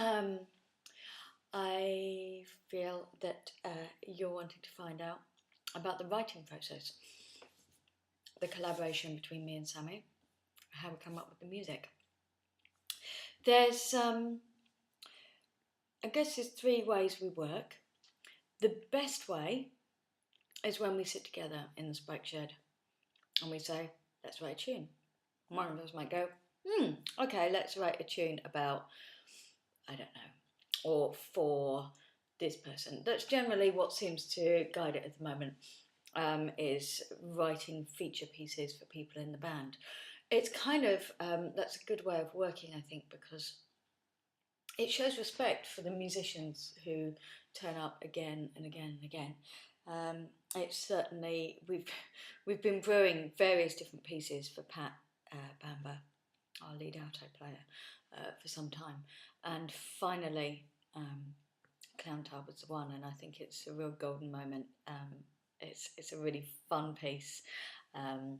Um, I feel that you're wanting to find out about the writing process, the collaboration between me and Sammy, how we come up with the music. There's, I guess there's three ways we work. The best way is when we sit together in the Spike Shed and we say, let's write a tune. One of us might go, okay, let's write a tune about, I don't know, or for this person. That's generally what seems to guide it at the moment, is writing feature pieces for people in the band. It's kind of, that's a good way of working, I think, because it shows respect for the musicians who turn up again and again and again. It's certainly, we've been brewing various different pieces for Pat Bamber, our lead alto player, for some time, and finally Clowntar was the one, and I think it's a real golden moment. It's a really fun piece, and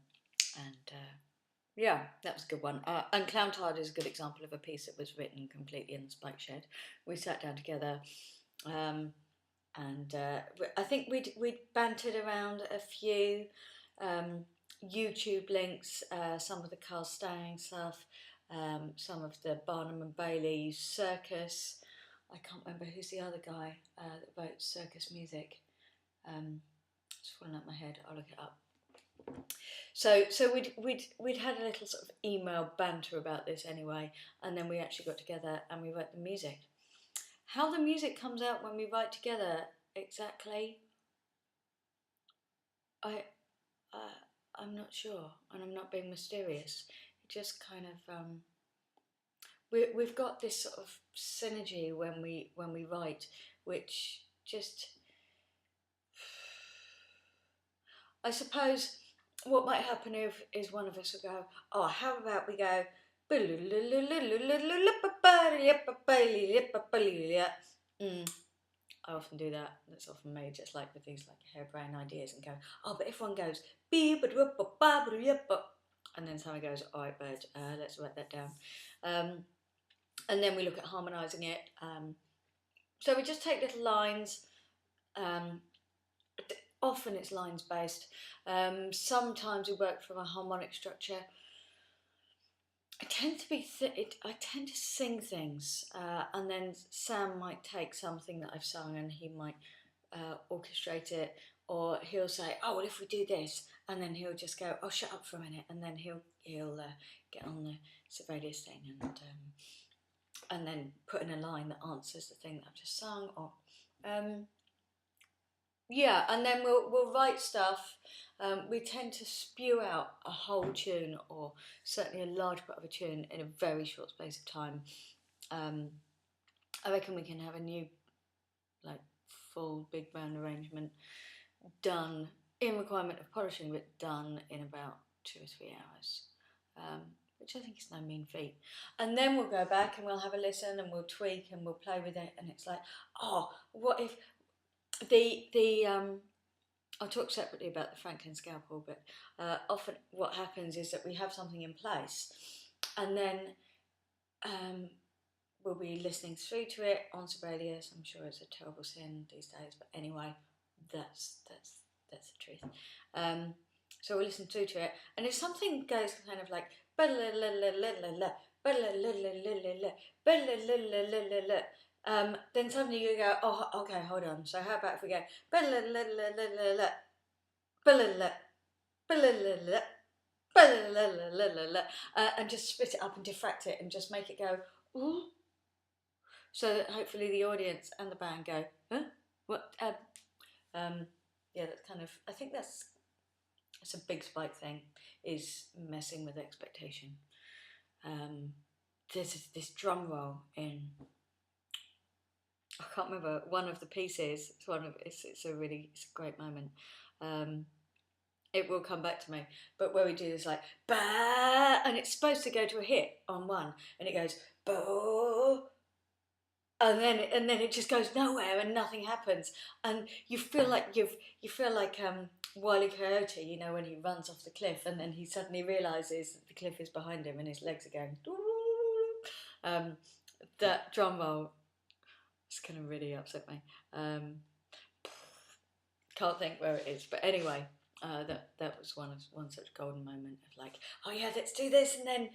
yeah, that was a good one. And Clowntard is a good example of a piece that was written completely in the Spike Shed. We sat down together, and I think we'd bantered around a few YouTube links, some of the Carl Stanning stuff, some of the Barnum and Bailey circus. I can't remember who's the other guy that wrote circus music. It's falling out my head. I'll look it up. So we'd had a little sort of email banter about this anyway, and then we actually got together and we wrote the music. How the music comes out when we write together exactly, I'm not sure, and I'm not being mysterious. It just kind of we've got this sort of synergy when we write, which just, I suppose what might happen is one of us will go, oh, how about we go, I often do that. That's often made just like with these like harebrained ideas and go, oh, but if one goes, and then someone goes, all right, bird, let's write that down. And then we look at harmonising it. So we just take little lines. Often it's lines based. Sometimes we work from a harmonic structure. I tend to sing things, and then Sam might take something that I've sung and he might orchestrate it, or he'll say, "Oh, well, if we do this," and then he'll just go, "Oh, shut up for a minute," and then he'll get on the Sibelius thing and then put in a line that answers the thing that I've just sung, or yeah, and then we'll write stuff. We tend to spew out a whole tune, or certainly a large part of a tune, in a very short space of time. I reckon we can have a new, like, full big band arrangement done in requirement of polishing, but done in about 2 or 3 hours, which I think is no mean feat. And then we'll go back and we'll have a listen and we'll tweak and we'll play with it, and it's like, oh, what if I'll talk separately about the Franklin scalpel, but often what happens is that we have something in place, and then we'll be listening through to it on Sibelius. I'm sure it's a terrible sin these days, but anyway, that's the truth. So we'll listen through to it, and if something goes kind of like then suddenly you go, oh, okay, hold on. So how about if we go and just split it up and diffract it and just make it go, ooh, so that hopefully the audience and the band go, huh? What? Yeah, that's kind of, I think that's a big Spike thing, is messing with expectation. There's this drum roll in, I can't remember, one of the pieces. It's a great moment. It will come back to me. But where we do this like ba, and it's supposed to go to a hit on one, and it goes bo, and then it just goes nowhere and nothing happens, and you feel like Wile E. Coyote, you know, when he runs off the cliff and then he suddenly realises that the cliff is behind him and his legs are going. That drum roll is going to really upset me. Can't think where it is, but anyway, that was one such golden moment of like, oh yeah, let's do this, and then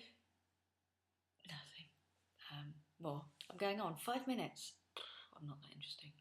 nothing more. I'm going on 5 minutes. I'm not that interesting.